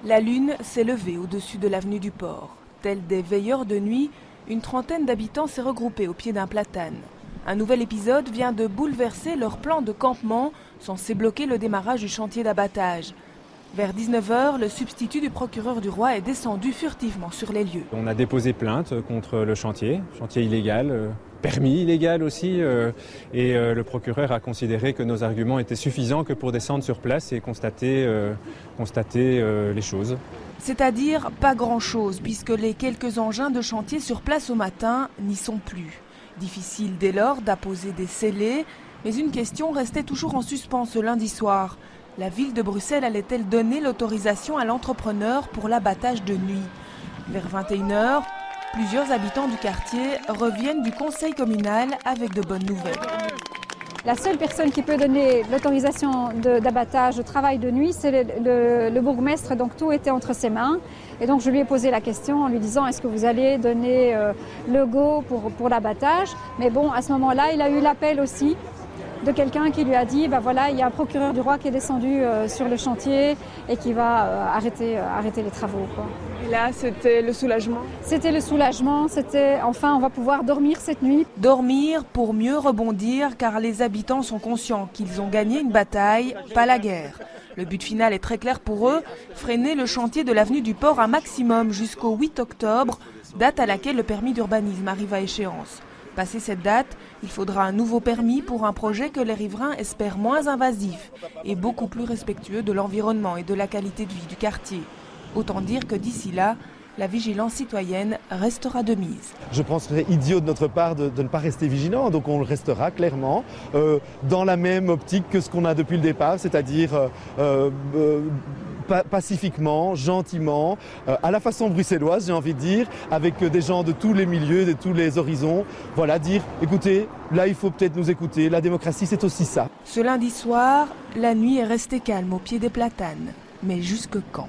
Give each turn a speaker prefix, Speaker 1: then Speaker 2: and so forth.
Speaker 1: La lune s'est levée au-dessus de l'avenue du Port. Tels des veilleurs de nuit, une trentaine d'habitants s'est regroupée au pied d'un platane. Un nouvel épisode vient de bouleverser leur plan de campement, censé bloquer le démarrage du chantier d'abattage. Vers 19 h, le substitut du procureur du roi est descendu furtivement sur les lieux.
Speaker 2: On a déposé plainte contre le chantier illégal, permis illégal aussi, et le procureur a considéré que nos arguments étaient suffisants que pour descendre sur place et constater les choses.
Speaker 1: C'est-à-dire pas grand-chose, puisque les quelques engins de chantier sur place au matin n'y sont plus. Difficile dès lors d'apposer des scellés, mais une question restait toujours en suspens ce lundi soir. La ville de Bruxelles allait-elle donner l'autorisation à l'entrepreneur pour l'abattage de nuit? Vers 21 h, plusieurs habitants du quartier reviennent du conseil communal avec de bonnes nouvelles.
Speaker 3: La seule personne qui peut donner l'autorisation d'abattage de travail de nuit, c'est le bourgmestre, donc tout était entre ses mains. Et donc je lui ai posé la question en lui disant est-ce que vous allez donner le go pour l'abattage? Mais bon, à ce moment-là, il a eu l'appel aussi de quelqu'un qui lui a dit voilà, il y a un procureur du roi qui est descendu sur le chantier et qui va arrêter les travaux, quoi.
Speaker 1: Et là, c'était le soulagement?
Speaker 3: C'était le soulagement, c'était enfin on va pouvoir dormir cette nuit.
Speaker 1: Dormir pour mieux rebondir, car les habitants sont conscients qu'ils ont gagné une bataille, pas la guerre. Le but final est très clair pour eux, freiner le chantier de l'avenue du Port un maximum jusqu'au 8 octobre, date à laquelle le permis d'urbanisme arrive à échéance. Passé cette date, il faudra un nouveau permis pour un projet que les riverains espèrent moins invasif et beaucoup plus respectueux de l'environnement et de la qualité de vie du quartier. Autant dire que d'ici là, la vigilance citoyenne restera de mise.
Speaker 4: Je pense que ce serait idiot de notre part de ne pas rester vigilant, donc on le restera clairement dans la même optique que ce qu'on a depuis le départ, c'est-à-dire pacifiquement, gentiment, à la façon bruxelloise, j'ai envie de dire, avec des gens de tous les milieux, de tous les horizons. Voilà, dire, écoutez, là il faut peut-être nous écouter, la démocratie c'est aussi ça.
Speaker 1: Ce lundi soir, la nuit est restée calme au pied des platanes. Mais jusque quand ?